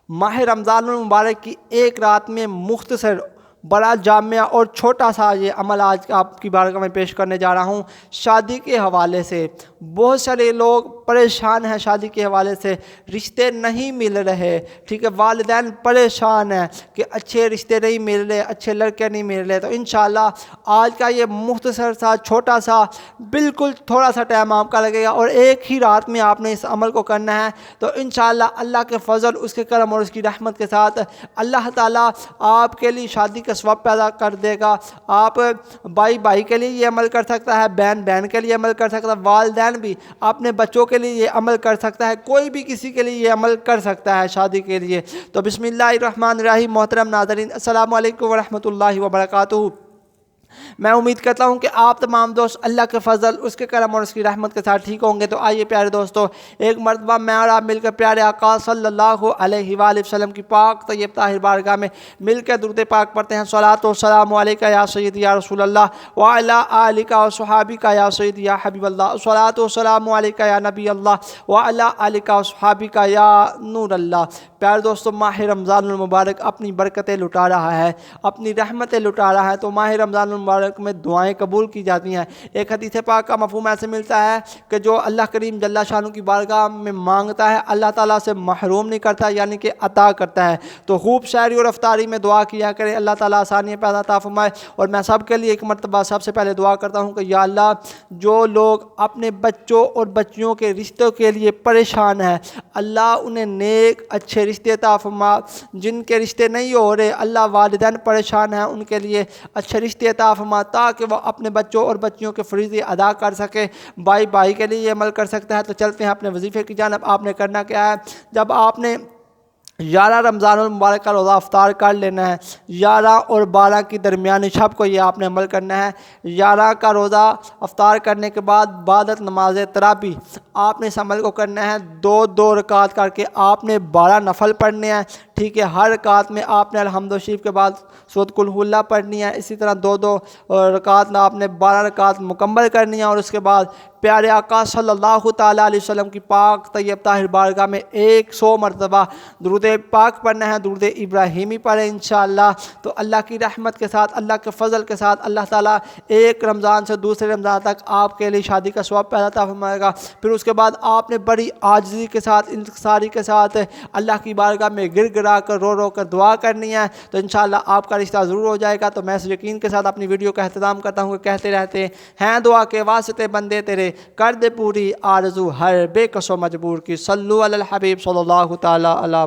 ماہ رمضان المبارک کی ایک رات میں مختصر بڑا جامع اور چھوٹا سا یہ عمل آج آپ کی بارگاہ میں پیش کرنے جا رہا ہوں شادی کے حوالے سے۔ بہت سارے لوگ پریشان ہیں شادی کے حوالے سے، رشتے نہیں مل رہے، ٹھیک ہے، والدین پریشان ہیں کہ اچھے رشتے نہیں مل رہے، اچھے لڑکے نہیں مل رہے۔ تو انشاءاللہ آج کا یہ مختصر سا چھوٹا سا بالکل تھوڑا سا ٹائم آپ کا لگے گا اور ایک ہی رات میں آپ نے اس عمل کو کرنا ہے۔ تو انشاءاللہ اللہ کے فضل، اس کے کرم اور اس کی رحمت کے ساتھ اللہ تعالیٰ آپ کے لیے شادی کا ثواب پیدا کر دے گا۔ آپ بھائی بھائی کے لیے یہ عمل کر سکتا ہے، بہن بہن کے لیے عمل کر سکتا ہے، والدین بھی اپنے بچوں کے لیے یہ عمل کر سکتا ہے، کوئی بھی کسی کے لیے یہ عمل کر سکتا ہے شادی کے لیے۔ تو بسم اللہ الرحمن الرحیم۔ محترم ناظرین، السلام علیکم ورحمۃ اللہ وبرکاتہ۔ میں امید کرتا ہوں کہ آپ تمام دوست اللہ کے فضل، اس کے کرم اور اس کی رحمت کے ساتھ ٹھیک ہوں گے۔ تو آئیے پیارے دوستو، ایک مرتبہ میں اور آپ مل کر پیارے آقا صلی اللہ علیہ وآلہ وسلم کی پاک طیب طاہر بارگاہ میں مل کر درود پاک پڑھتے ہیں۔ صلاۃ و سلام علیکہ یا سیدی یا رسول اللہ وعلی آلکہ و صحابکہ یا سیدی یا حبیب اللہ۔ صلاۃ و سلام علیکہ یا نبی اللہ وعلی آلکہ و صحابکہ یا نور اللہ۔ پیارے دوستو، ماہ رمضان المبارک اپنی برکتیں لٹا رہا ہے، اپنی رحمتیں لٹا رہا ہے۔ تو ماہ رمضان المبارک میں دعائیں قبول کی جاتی ہیں۔ ایک حدیث پاک کا مفہوم ایسے ملتا ہے کہ جو اللہ کریم جل شانہ کی بارگاہ میں مانگتا ہے اللہ تعالیٰ سے محروم نہیں کرتا، یعنی کہ عطا کرتا ہے۔ تو خوب شاعری اور افطاری میں دعا کیا کرے، اللہ تعالیٰ آسانیاں پیدا عطا فرمائے۔ اور میں سب کے لیے ایک مرتبہ سب سے پہلے دعا کرتا ہوں کہ یا اللہ، جو لوگ اپنے بچوں اور بچیوں کے رشتوں کے لیے پریشان ہیں، اللہ انہیں نیک اچھے رشتے عطا فرما۔ جن کے رشتے نہیں ہو رہے، اللہ والدین پریشان ہیں، ان کے لیے اچھے رشتے عطا فرما تاکہ وہ اپنے بچوں اور بچیوں کے فریضے ادا کر سکے۔ بھائی بھائی کے لیے یہ عمل کر سکتا ہے۔ تو چلتے ہیں اپنے وظیفے کی جانب۔ آپ نے کرنا کیا ہے، جب آپ نے 11 رمضان المبارک کا روزہ افطار کر لینا ہے، 11 اور 12 کی درمیانی شب کو یہ آپ نے عمل کرنا ہے۔ 11 کا روزہ افطار کرنے کے بعد بعد نماز تراویح آپ نے اس عمل کو کرنا ہے۔ 2 رکعت کر کے آپ نے 12 نفل پڑھنے ہیں، ٹھیک ہے۔ ہر رکعت میں آپ نے الحمد شریف کے بعد سورۃ قل ھو اللہ پڑھنی ہے۔ اسی طرح 2 رکعت میں آپ نے 12 رکعت مکمل کرنی ہے۔ اور اس کے بعد پیارے آقا صلی اللہ تعالیٰ علیہ وسلم کی پاک طیب طاہر بارگاہ میں 100 مرتبہ درود پاک پڑھنا ہے، درود ابراہیمی پڑھیں انشاءاللہ۔ تو اللہ کی رحمت کے ساتھ، اللہ کے فضل کے ساتھ اللہ تعالیٰ ایک رمضان سے دوسرے رمضان تک آپ کے لیے شادی کا ثواب پیدا عطا فرمائے گا۔ پھر اس کے بعد آپ نے بڑی عاجزی کے ساتھ، انکساری کے ساتھ اللہ کی بارگاہ میں گر گرا کر رو رو کر دعا کرنی ہے۔ تو انشاءاللہ آپ کا رشتہ ضرور ہو جائے گا۔ تو میں اس یقین کے ساتھ اپنی ویڈیو کا اختتام کرتا ہوں کہ کہتے رہتے ہیں دعا کے واسطے بندے تیرے، کر دے پوری آرزو ہر بے کس و مجبور کی۔ صلو علی الحبیب صلی اللہ تعالیٰ علیہ